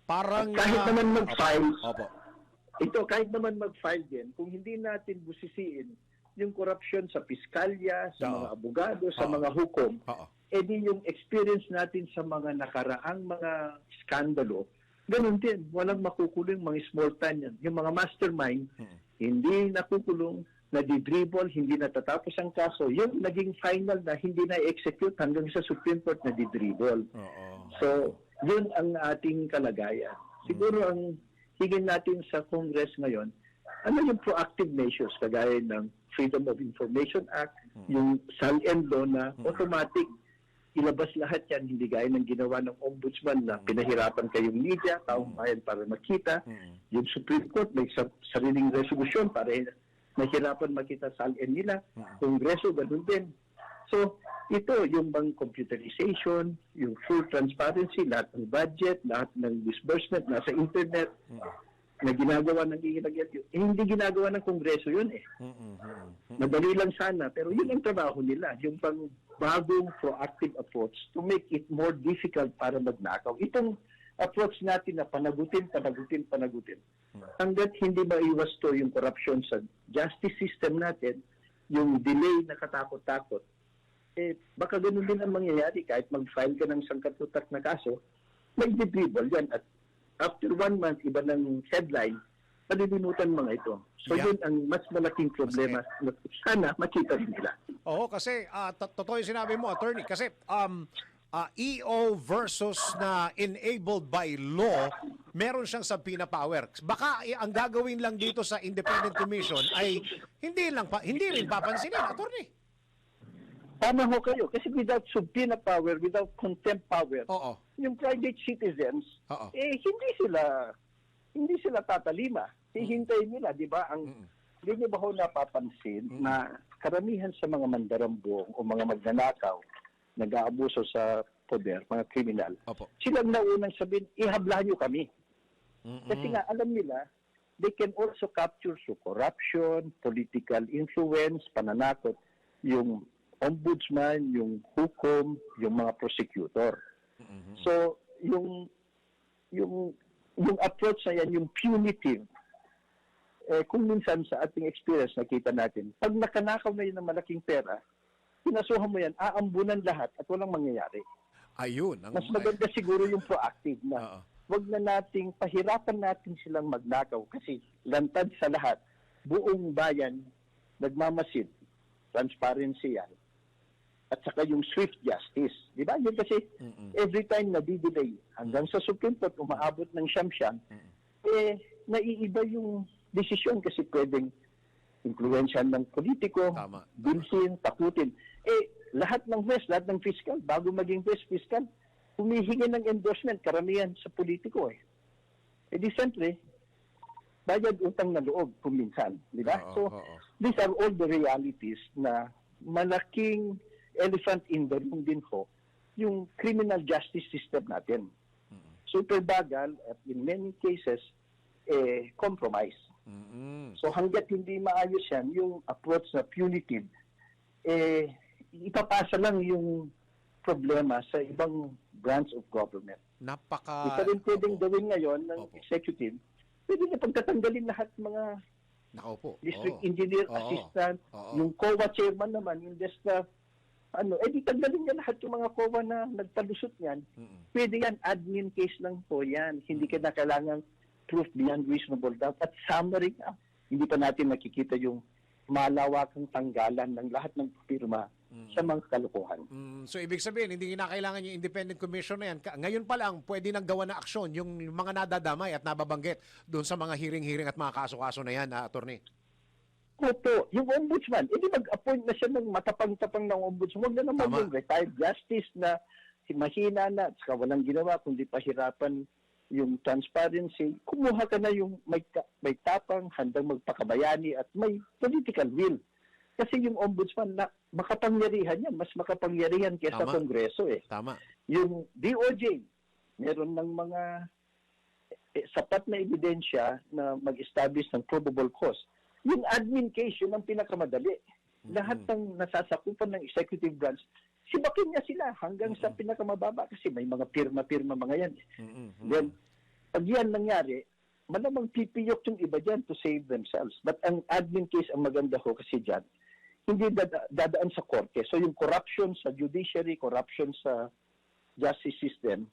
Parang... At kahit naman mag-file, Opo. kahit naman mag-file din, kung hindi natin busisiin yung korupsyon sa piskalya, sa mga abogado, sa mga hukom, di yung experience natin sa mga nakaraang mga skandalo, ganun din. Walang makukulong mga small time yan. Yung mga mastermind, hindi nakukulong, nadidribble, hindi natatapos ang kaso. Yung naging final na hindi na-execute hanggang sa Supreme Court na didribble. So, yun ang ating kalagayan. Siguro ang hingin natin sa Congress ngayon, ano yung proactive measures kagaya ng Freedom of Information Act, yung SAL-N law na automatic ilabas lahat yan, hindi gaya ng ginawa ng ombudsman na pinahirapan kayong media, taong bayan para makita. Yung Supreme Court may sariling resolution para nahirapan makita SAL-N nila. Kongreso, ganun din. So, ito, yung bang computerization, yung full transparency, lahat ng budget, lahat ng disbursement, nasa internet, na ginagawa ng hindi ginagawa ng Kongreso yun eh. Madali lang sana, pero yun ang trabaho nila, yung pang bagong proactive approach to make it more difficult para magnakaw. Itong approach natin na panagutin. Hanggat hindi maiwas to yung corruption sa justice system natin, yung delay na katakot-takot, baka ganun din ang mangyayari kahit mag-file ka ng sangkatutak na kaso, may dribble yan at after 1 month, iba ng headline, malilimutan mga ito. So yun ang mas malaking problema na sana makita rin nila. Oo, kasi totoo yung sinabi mo, attorney. Kasi EO versus na enabled by law, meron siyang subpoena power. Baka ang gagawin lang dito sa Independent Commission ay hindi rin papansinin, attorney. Tama ho kayo. Kasi without subpoena power, without contempt power, yung private citizens, hindi sila tatalima. Hihintayin nila, di ba? Hindi niyo ba ho napapansin na karamihan sa mga mandarambong o mga magnanakaw, nag-aabuso sa poder, mga kriminal, silang naunang sabihin, ihabla niyo kami. Kasi nga, alam nila, they can also capture through corruption, political influence, pananakot, yung ombudsman, yung hukom, yung mga prosecutor. So, yung approach na yan, yung punitive, kung minsan sa ating experience nakita natin, pag nakanakaw na yun ng malaking pera, pinasuhan mo yan, aambunan lahat at walang mangyayari. Ayun. Mas maganda siguro yung proactive na wag na nating pahirapan natin silang magnakaw kasi lantad sa lahat, buong bayan nagmamasid, transparency yan. At saka yung swift justice. Di ba? Yun kasi every time na di-delay hanggang sa Supreme Court umaabot ng siyam-siyam, naiiba yung desisyon kasi pwedeng influensyan ng politiko, bilhin, takutin. Lahat ng West, lahat ng fiscal, bago maging West fiscal, humihingi ng endorsement, karamihan sa politiko eh. Di siyempre, bayad utang na loob kung minsan. Di ba? So, these are all the realities na malaking elephant in the room din ho yung criminal justice system natin. Super bagal at in many cases, compromise. So hanggat hindi maayos yan, yung approach na punitive, ipapasa lang yung problema sa ibang branch of government. Ito rin pwedeng gawin ngayon ng executive, pwede na pagtatanggalin lahat mga district engineer, assistant, yung COA chairman naman, yung DESTA, di tanggalin niya lahat yung mga COA na nagpalusot niyan. Pwede yan, admin case lang po yan. Hindi ka na kailangan proof beyond reasonable doubt. At summary nga, hindi pa natin nakikita yung malawakang tanggalan ng lahat ng pirma sa mga kalokohan. So ibig sabihin, hindi na kailangan yung independent commission na yan. Ngayon pa lang, pwede nang gawa na aksyon yung mga nadadamay at nababanggit doon sa mga hearing-hearing at mga kaso-kaso na yan, attorney. Opo, yung ombudsman, edi mag-appoint na siya ng matapang-tapang ng ombudsman. Huwag na naman yung retired justice na mahina na at saka walang ginawa kundi pahirapan yung transparency. Kumuha ka na yung may tapang, handang magpakabayani at may political will. Kasi yung ombudsman na makapangyarihan yan, mas makapangyarihan kaysa Kongreso eh. Tama. Yung DOJ, meron ng mga sapat na ebidensya na mag-establish ng probable cause. Yung admin case, yun ang pinakamadali. Lahat ng nasasakupan ng executive branch, sibakin niya sila hanggang sa pinakamababa kasi may mga pirma-pirma mga yan. Then, pag yan nangyari, malamang pipiyok yung iba dyan to save themselves. But ang admin case, ang maganda ho kasi dyan, hindi dadaan sa korte. So yung corruption sa judiciary, corruption sa justice system,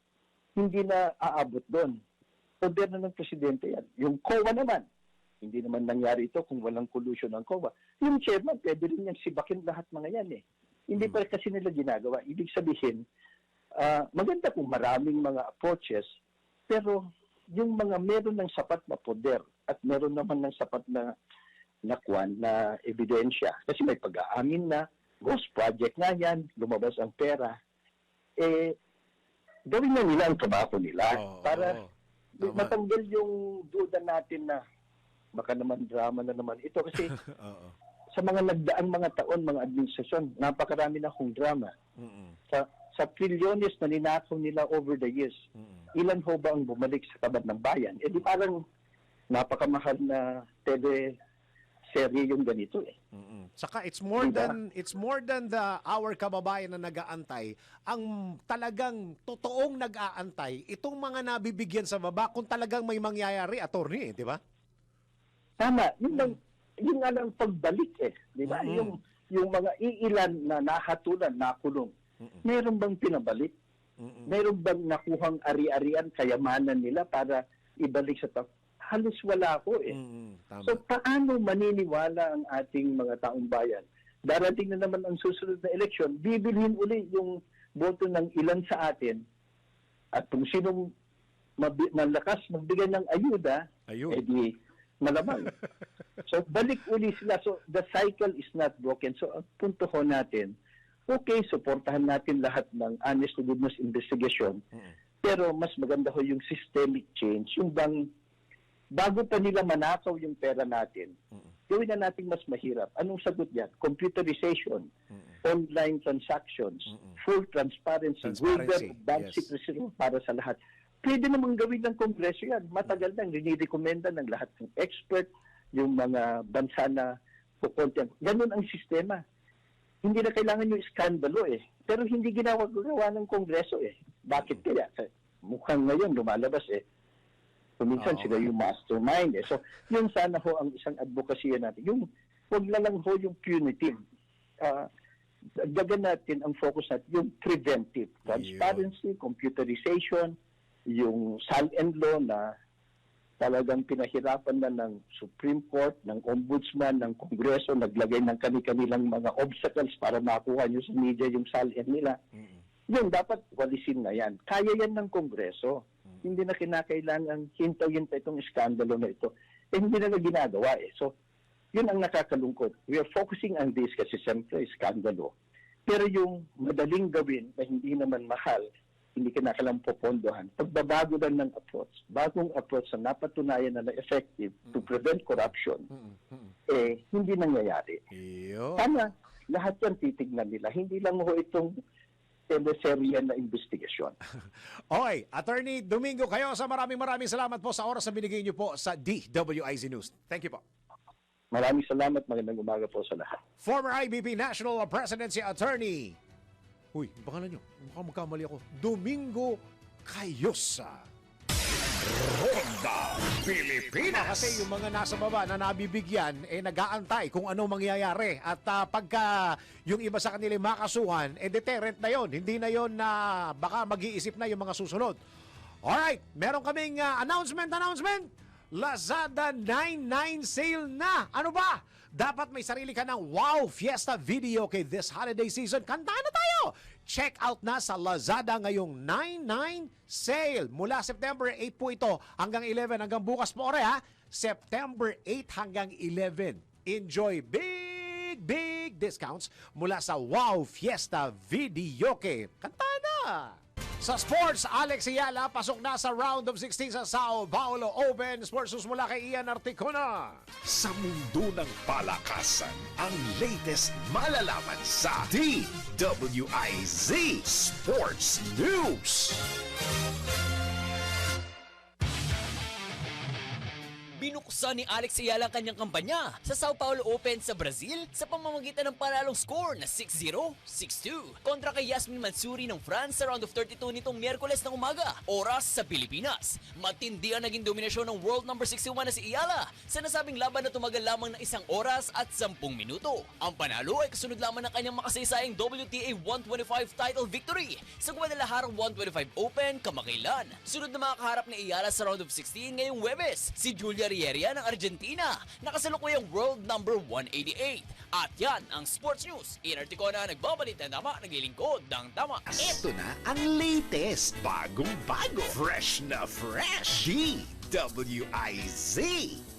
hindi na aabot doon. Poder na ng presidente yan. Yung COA naman, hindi naman nangyari ito kung walang collusion ng COA. Yung chairman, pwede rin niyang sibakin lahat mga yan eh. Hindi pa kasi nila ginagawa. Ibig sabihin, maganda kung maraming mga approaches, pero yung mga meron ng sapat na poder at meron naman ng sapat na ebidensya. Kasi may pag-aamin na, ghost project nga yan, lumabas ang pera, gawin na nila ang trabaho nila para matanggal yung duda natin na baka naman drama na naman ito. Kasi sa mga nagdaang mga taon, mga administrasyon, napakarami na akong drama. Sa trilyones na ninakaw nila over the years, ilan ho ba ang bumalik sa tabad ng bayan? Di parang napakamahal na serye yung ganito eh. Saka it's more than our kababayan na nag-aantay. Ang talagang totoong nag-aantay, itong mga nabibigyan sa baba kung talagang may mangyayari, attorney, di ba? Tama, yun nga lang pagbalik eh, di ba? Yung mga iilan na nahatulan, nakulong, meron bang pinabalik? Meron bang nakuhang ari-arian, kayamanan nila para ibalik sa tao? Halos wala ko eh. So paano maniniwala ang ating mga taong bayan? Darating na naman ang susunod na eleksyon, bibilhin uli yung boto ng ilan sa atin at kung sinong malakas magbigay ng ayuda, edi malamang. So balik uli sila. So the cycle is not broken. So ang punto ho natin, okay, suportahan natin lahat ng honest to goodness investigation, pero mas maganda ho yung systemic change, yung bang bago pa nila manakaw yung pera natin, gawin na natin mas mahirap. Anong sagot yan? Computerization, online transactions, full transparency, waiver of bank secrecy para sa lahat. Pwede namang gawin ng Kongreso yan. Matagal nang rinirekomenda ng lahat ng expert, yung mga bansa na kukonti. Ganun ang sistema. Hindi na kailangan yung iskandalo eh. Pero hindi ginawa ng Kongreso eh. Bakit kaya? Mukhang ngayon lumalabas eh. Kuminsan sila yung mastermind eh. So, yun sana ho ang isang advokasya natin. Yung, huwag na lang ho yung punitive. Dagan natin ang focus natin, yung preventive. Transparency, computerization, yung SAL and law na talagang pinahirapan na ng Supreme Court, ng Ombudsman, ng Kongreso, naglagay ng kani-kanilang mga obstacles para makuha nyo sa media yung SAL and nila. Yun, dapat walisin na yan. Kaya yan ng Kongreso. Hindi na kinakailangan hintayin pa itong iskandalo na ito. Hindi na ginagawa eh. So, yun ang nakakalungkot. We are focusing on this kasi siyempre iskandalo. Pero yung madaling gawin na hindi naman mahal, hindi kinakailangan popondohan. Pagbabago lang ng approach, bagong approach na napatunayan na effective to prevent corruption, hindi nangyayari. Sana lahat yan titignan nila. Hindi lang ho itong teleserye na investigasyon. Okay, Attorney Domingo kayo sa maraming salamat po sa oras na binigay niyo po sa DWIZ News. Thank you po. Maraming salamat. Magandang umaga po sa lahat. Former IBP National Presidency Attorney. Uy, yung pangalan niyo. Mukhang magkamali ako. Domingo Cayosa. Ronda Pilipinas. Kasi yung mga nasa baba na nabibigyan, nag-aantay kung ano mangyayari. At pagka yung iba sa kanila makasuhan, deterrent na yon. Hindi na yon na baka mag-iisip na yung mga susunod. Alright, meron kaming announcement. Lazada 99 sale na. Ano ba? Dapat may sarili ka ng Wow Fiesta Video kay this holiday season. Kanta na tayo! Check out na sa Lazada ngayong 99 sale. Mula September 8 po ito hanggang 11 hanggang bukas po ore ha. September 8 hanggang 11. Enjoy big discounts mula sa Wow Fiesta Videoke. Kanta na! Sa sports, Alex Ayala pasok na sa round of 16 sa Sao Paulo Open. Sports News mula kay Ian Articona. Sa mundo ng palakasan, ang latest malalaman sa DWIZ Sports News. Binuksan ni Alex Ayala ang kanyang kampanya sa Sao Paulo Open sa Brazil sa pamamagitan ng panalong score na 6-0, 6-2 kontra kay Yasmin Mansuri ng France sa round of 32 nitong Miyerkules ng umaga, oras sa Pilipinas. Matindi ang naging dominasyon ng world number 61 na si Ayala sa nasabing laban na tumagal lamang ng 1 oras at 10 minuto. Ang panalo ay kasunod lamang ng kanyang makasaysayang WTA 125 title victory sa Guadalajara 125 Open kamakailan. Sunod na makakaharap ni Ayala sa round of 16 ngayong Huwebes si Julia Rieria ng Argentina, nakasalukuyang world number 188. At yan ang Sports News. Ian Articona nagbabalit na tama, naglilingkod ng tama. Ito na ang latest, bagong-bago, fresh na fresh, DWIZ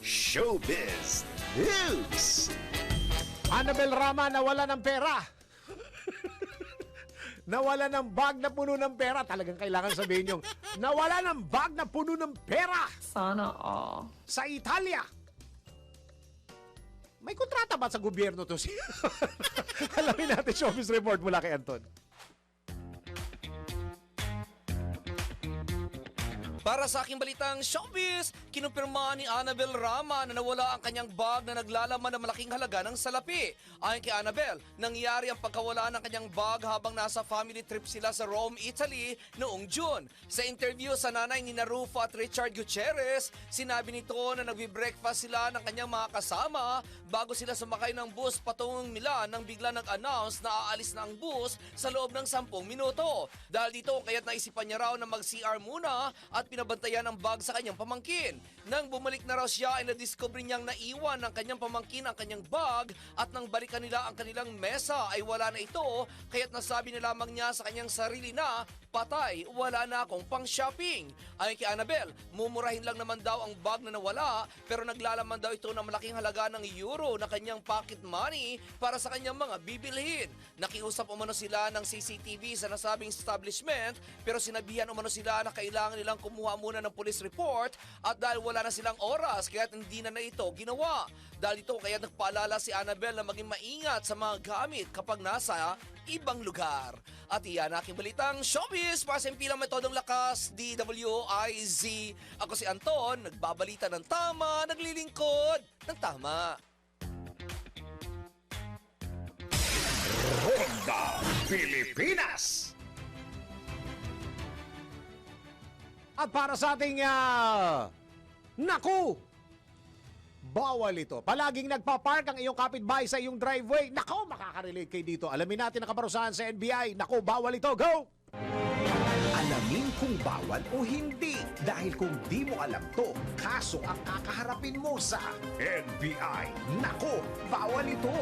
Showbiz News. Annabel Rama nawala ng pera. Nawala ng bag na puno ng pera. Talagang kailangan sabihin yung nawala ng bag na puno ng pera. Sana all. Sa Italia. May kontrata ba sa gobyerno to? Alamin natin showbiz report mula kay Anton. Para sa aking balitang showbiz, kinumpirma ni Annabel Rama na nawala ang kanyang bag na naglalaman ng malaking halaga ng salapi. Ayon kay Annabel, nangyari ang pagkawala ng kanyang bag habang nasa family trip sila sa Rome, Italy noong June. Sa interview sa nanay ni Rufo at Richard Gutierrez, sinabi nito na nagbi-breakfast sila ng kanyang mga kasama bago sila sumakay ng bus patungong Milan nang bigla nag-announce na aalis na ang bus sa loob ng 10 minuto. Dahil dito, kaya't naisipan niya raw na mag-CR muna at pinabantayan ang bag sa kanyang pamangkin. Nang bumalik na raw siya ay nadiscover niyang naiwan ng kanyang pamangkin ang kanyang bag at nang balikan nila ang kanilang mesa ay wala na ito, kaya't nasabi na lamang niya sa kanyang sarili na, patay, wala na akong pang-shopping. Ayon kay Annabel, mumurahin lang naman daw ang bag na nawala pero naglalaman daw ito ng malaking halaga ng euro na kanyang pocket money para sa kanyang mga bibilhin. Nakiusap umano sila ng CCTV sa nasabing establishment pero sinabihan umano sila na kailangan nilang kumuha muna ng police report at dahil wala na silang oras kaya hindi na ito ginawa. Dahil ito kaya nagpaalala si Annabel na maging maingat sa mga gamit kapag nasa ibang lugar. At iyan aking balitang showbiz para sa impilang metodong lakas, DWIZ. Ako si Anton, nagbabalita ng tama, naglilingkod ng tama. Ronda Pilipinas. At para sa ating, naku, bawal ito. Palaging nagpapark ang iyong kapitbahay sa iyong driveway. Naku, makaka-relate kayo dito. Alamin natin ang kaparusahan sa NBI. Naku, bawal ito. Go! Alamin kung bawal o hindi. Dahil kung di mo alam to, kaso ang kakaharapin mo sa NBI. Nako, bawal ito.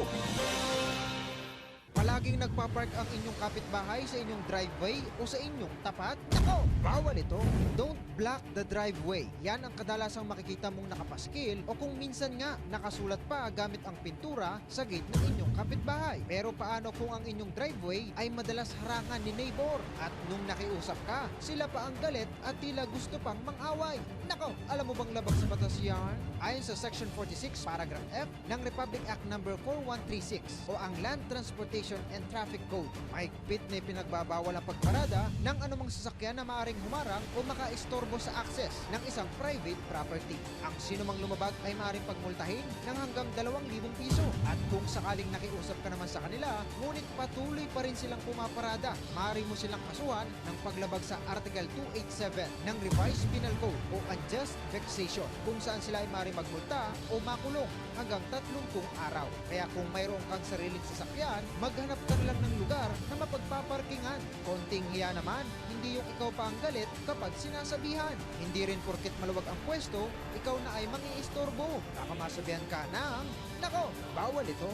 Palaging nagpapark ang inyong kapitbahay sa inyong driveway o sa inyong tapat? Nako, bawal ito. Don't block the driveway. Yan ang kadalasang makikita mong nakapaskil o kung minsan nga nakasulat pa gamit ang pintura sa gate ng inyong kapitbahay. Pero paano kung ang inyong driveway ay madalas harangan ni neighbor at nung nakiusap ka, sila pa ang galit at tila gusto pang mang-away? Nako, alam mo bang labag sa batas yan? Ayon sa Section 46, Paragraph F ng Republic Act No. 4136 o ang Land Transportation Aviation and Traffic Code. Mahigpit na pinagbabawal ang pagparada ng anumang sasakyan na maaring humarang o makaistorbo sa access ng isang private property. Ang sinumang lumabag ay maaring pagmultahin ng hanggang 2,000 piso. At kung sakaling nakiusap ka naman sa kanila, ngunit patuloy pa rin silang pumaparada, maaari mo silang kasuhan ng paglabag sa Article 287 ng Revised Penal Code o unjust vexation, kung saan sila ay maaari magmulta o makulong hanggang 30 araw. Kaya kung mayroon kang sariling sasakyan, maghanap ka na lang ng lugar na mapagpaparkingan. Konting hiya naman, hindi yung ikaw pa ang galit kapag sinasabihan. Hindi rin porket maluwag ang pwesto, ikaw na ay mangiistorbo. Baka masabihan ka ng, nako, bawal ito.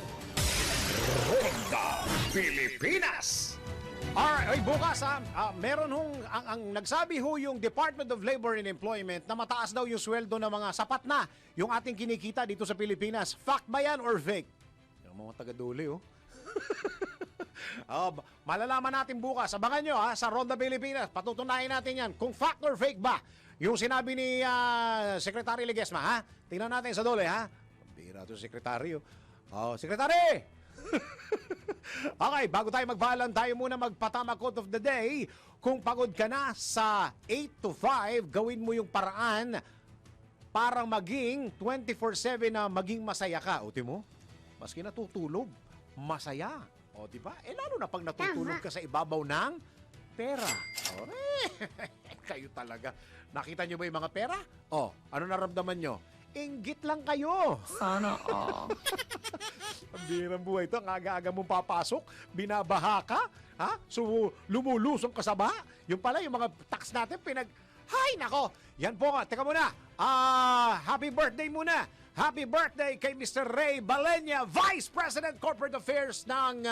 Ronda Pilipinas. Alright, bukas meron ang nagsabi ho yung Department of Labor and Employment na mataas daw yung sweldo ng mga sapat na yung ating kinikita dito sa Pilipinas. Fact ba yan or fake? Yung mga taga-duli, oh. Malalaman natin bukas. Abangan nyo sa Ronda Pilipinas. Patutunayan natin yan kung fact or fake ba yung sinabi ni Secretary Ledesma, ha? Tingnan natin sa dole, ha? Bira ito Sekretaryo. Sekretary! Okay, bago tayo magbahalan, tayo muna magpatama quote of the day. Kung pagod ka na sa 8 to 5, gawin mo yung paraan para maging 24/7 na maging masaya ka. O, mo, maski natutulog, masaya. O, diba? Lalo na pag natutulog ka sa ibabaw ng pera. Kayo talaga. Nakita nyo ba yung mga pera? Ano naramdaman nyo? Inggit lang kayo. Sana all. Ang birang buhay ito. Ang aga-aga mong papasok, binabaha ka, ha? So, lumulusong ka sa baha. Yung pala, yung mga tax natin, Hay, nako! Yan po nga. Teka muna. Happy birthday muna. Happy birthday kay Mr. Ray Balenya, Vice President Corporate Affairs ng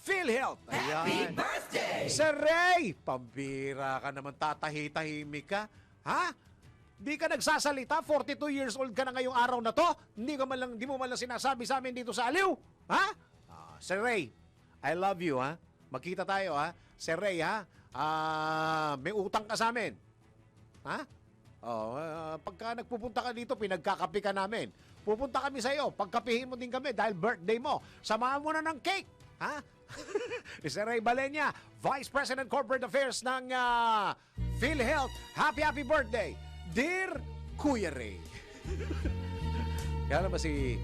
PhilHealth. Ayan. Happy birthday! Sir Ray! Pambira ka naman, tatahi-tahimik ka. Ha? Di ka nagsasalita, 42 years old ka na ngayong araw na to, di mo man lang sinasabi sa amin dito sa Aliw. Ha? Sir Ray, I love you, ha? Magkita tayo, ha? Sir Ray, ha? May utang ka sa amin. Ha? Pagka nagpupunta ka dito, pinagkakapi ka namin. Pupunta kami sa iyo, pagkapihin mo din kami dahil birthday mo. Samahan mo na ng cake. Ha? Sir Ray Balenya, Vice President Corporate Affairs ng PhilHealth. Happy birthday! Dear Kuya Ray. Kaya ba si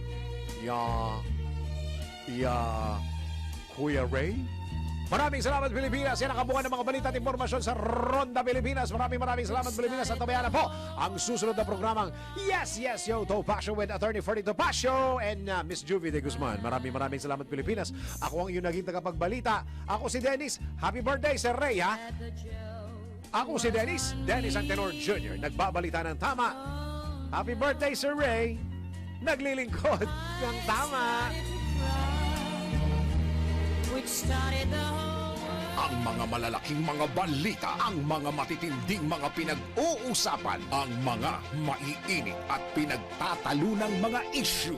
Kuya Ray? Maraming salamat Pilipinas. Yan ang kabuuan ng mga balita at impormasyon sa Ronda Pilipinas. Maraming salamat Pilipinas. At tabayan na po ang susunod na programang Yes, Yo, Topacio with Attorney Ferdy Topacio and Miss Juvie de Guzman. Maraming salamat Pilipinas. Ako ang iyong naging tagapagbalita. Ako si Dennis. Happy birthday Sir Ray, ha? Ako si Dennis Antenor Jr. Nagbabalita ng tama. Happy birthday, Sir Ray. Naglilingkod ng tama. Ang mga malalaking mga balita, ang mga matitinding mga pinag-uusapan, ang mga maiinit at pinagtatalunang mga issue.